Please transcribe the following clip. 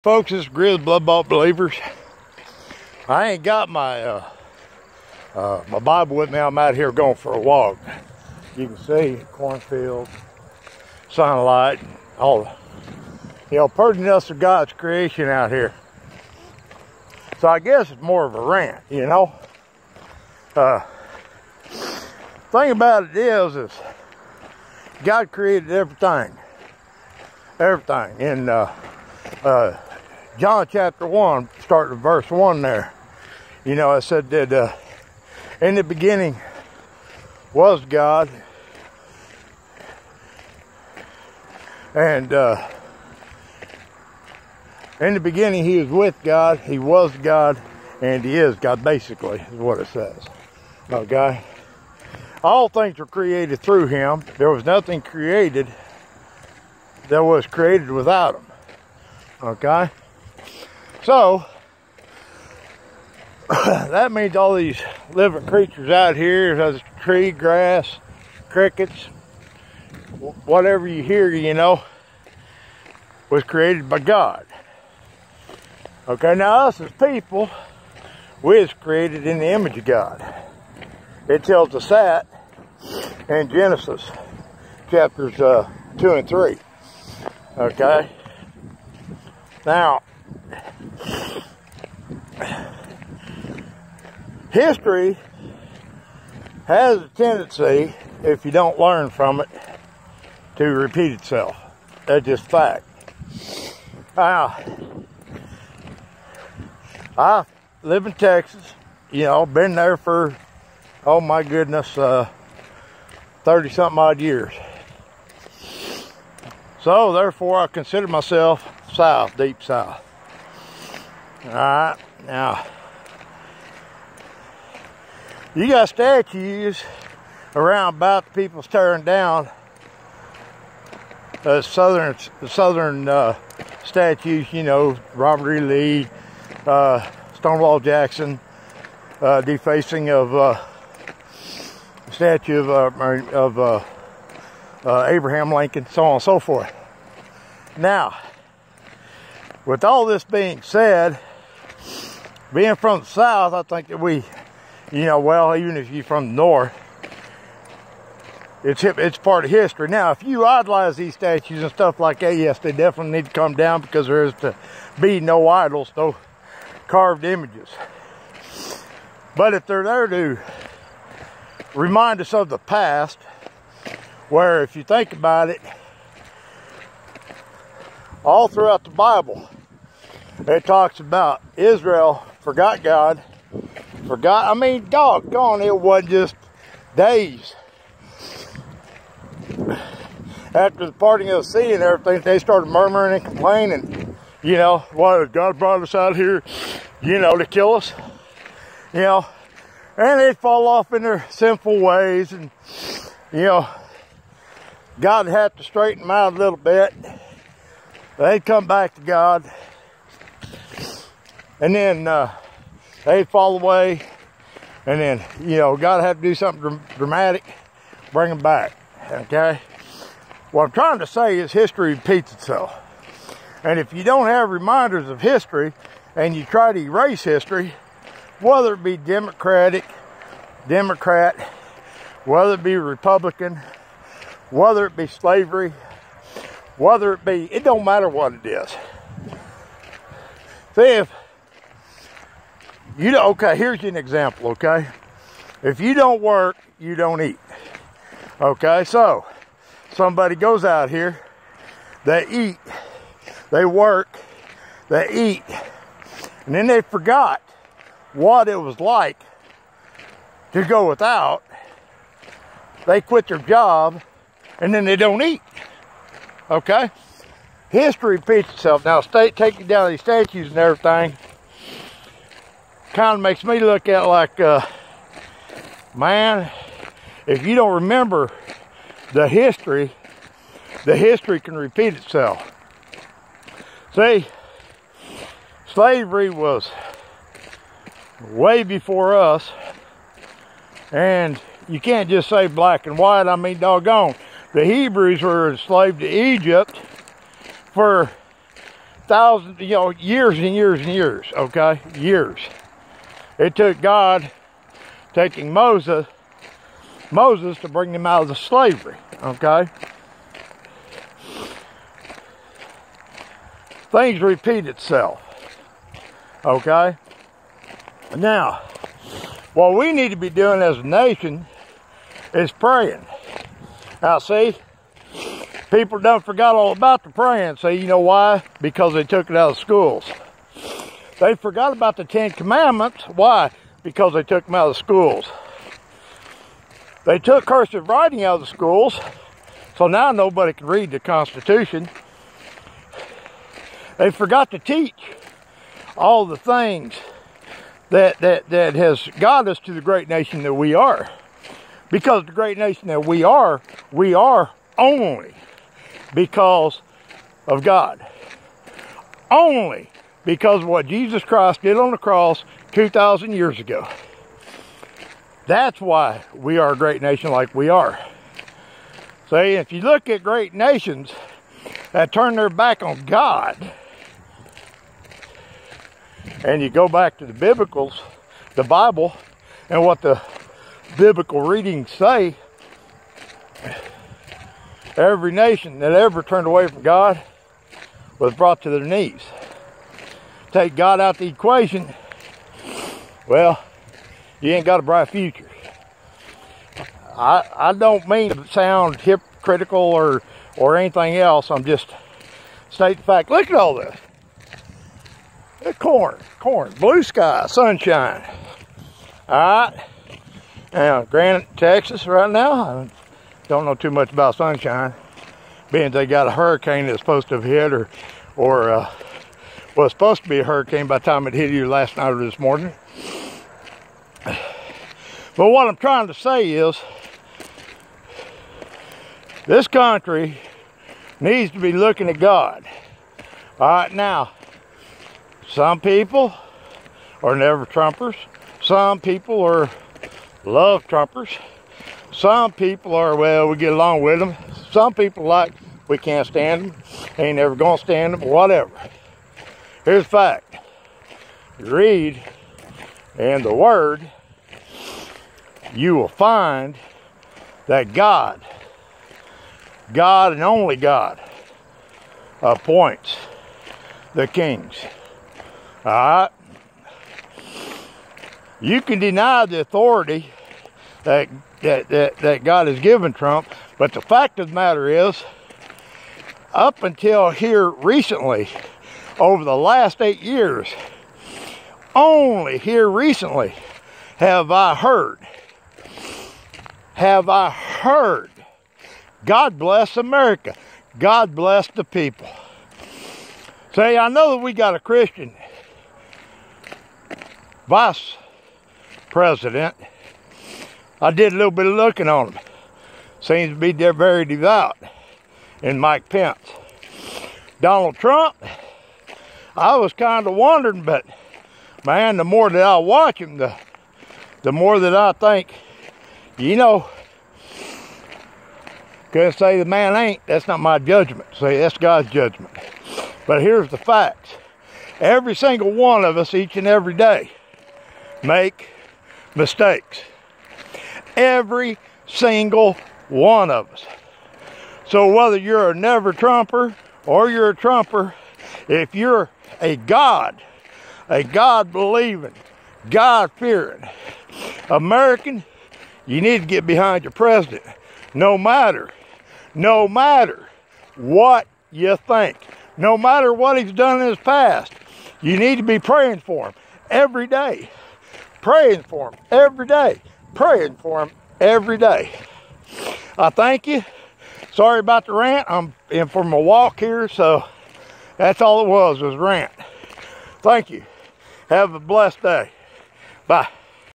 Folks, this is Grizzly Blood Bought Believers. I ain't got my my Bible with me. I'm out here going for a walk. You can see cornfields, sunlight, all pertinence of God's creation out here. So I guess it's more of a rant, you know. Thing about it is God created everything. Everything. In John chapter 1, starting at verse 1 there, you know, it said that in the beginning was God, and in the beginning he was with God, he was God, and he is God, basically, is what it says. Okay? All things were created through him. There was nothing created that was created without him. Okay? So, that means all these living creatures out here, there's tree, grass, crickets, whatever you hear, you know, was created by God. Okay, now us as people, we is created in the image of God. It tells us that in Genesis chapters 2 and 3. Okay? Now, history has a tendency, if you don't learn from it, to repeat itself. That's just fact. Now, I live in Texas, you know, been there for, oh my goodness, 30-something odd years. So, therefore, I consider myself south, deep south. Alright, now, you got statues around about the people's tearing down. Southern statues, you know, Robert E. Lee, Stonewall Jackson, defacing of statue of Abraham Lincoln, so on and so forth. Now, with all this being said, being from the South, I think that we, you know, well, even if you're from the North, it's part of history. Now, if you idolize these statues and stuff like that, yes, they definitely need to come down because there is to be no idols, no carved images. But if they're there to remind us of the past, where if you think about it, all throughout the Bible, it talks about Israel forgot God. I mean, doggone, it wasn't just days. After the parting of the sea and everything, they started murmuring and complaining. You know, why God brought us out here, you know, to kill us? You know, and they'd fall off in their sinful ways, and, you know, God would have to straighten them out a little bit. They'd come back to God, and then they'd fall away, and then, you know, God had to do something dramatic, bring them back, okay? What I'm trying to say is history repeats itself. And if you don't have reminders of history, and you try to erase history, whether it be Democrat, whether it be Republican, whether it be slavery, whether it be, it don't matter what it is. See, if you don't, okay, here's an example, okay? If you don't work, you don't eat. Okay, so somebody goes out here, they eat, they work, they eat, and then they forgot what it was like to go without. They quit their job, and then they don't eat. Okay? History repeats itself. Now, taking down these statues and everything kind of makes me look at like, man, if you don't remember the history can repeat itself. See, slavery was way before us, and you can't just say black and white. I mean, doggone, the Hebrews were enslaved to Egypt for thousands, years and years and years, okay? Years. It took God taking Moses to bring them out of the slavery, okay? Things repeat itself, okay? Now, what we need to be doing as a nation is praying. Now, see, people done forgot all about the praying. See, you know why? Because they took it out of schools. They forgot about the 10 Commandments. Why? Because they took them out of the schools. They took cursive writing out of the schools, so now nobody can read the Constitution. They forgot to teach all the things that has got us to the great nation that we are. Because the great nation that we are only because of God. Only because of what Jesus Christ did on the cross 2,000 years ago. That's why we are a great nation like we are. See, if you look at great nations that turn their back on God, and you go back to the Bible, and what the biblical readings say, every nation that ever turned away from God was brought to their knees. Take God out the equation, well, you ain't got a bright future. I don't mean to sound hypocritical or anything else. I'm just stating the fact. Look at all this. Corn, blue sky, sunshine. All right. Now, granted, Texas right now, I don't know too much about sunshine, being they got a hurricane that's supposed to have hit or was supposed to be a hurricane by the time it hit you last night or this morning. But what I'm trying to say is, this country needs to be looking at God. All right, now, some people are never Trumpers. Some people are love Trumpers. Some people are, well, we get along with them. Some people like, we can't stand them. Ain't never gonna stand them, whatever. Here's the fact. You read in the Word, you will find that God and only God appoints the kings. All right? You can deny the authority that God has given Trump, but the fact of the matter is, up until here recently, over the last 8 years, only here recently have I heard, God bless America, God bless the people. See, I know that we got a Christian vice president. I did a little bit of looking on him. Seems to be very devout in Mike Pence. Donald Trump, I was kind of wondering, but man, the more that I watch him, the more that I think, couldn't say the man ain't. That's not my judgment. See, that's God's judgment. But here's the facts. Every single one of us, each and every day, make mistakes. Every single one of us. So whether you're a never Trumper or you're a Trumper, if you're a God-believing, God-fearing American, you need to get behind your president. No matter what you think, no matter what he's done in his past, you need to be praying for him every day. Praying for him every day. Praying for him every day. I thank you. Sorry about the rant. I'm in for my walk here, so that's all it was rant. Thank you. Have a blessed day. Bye.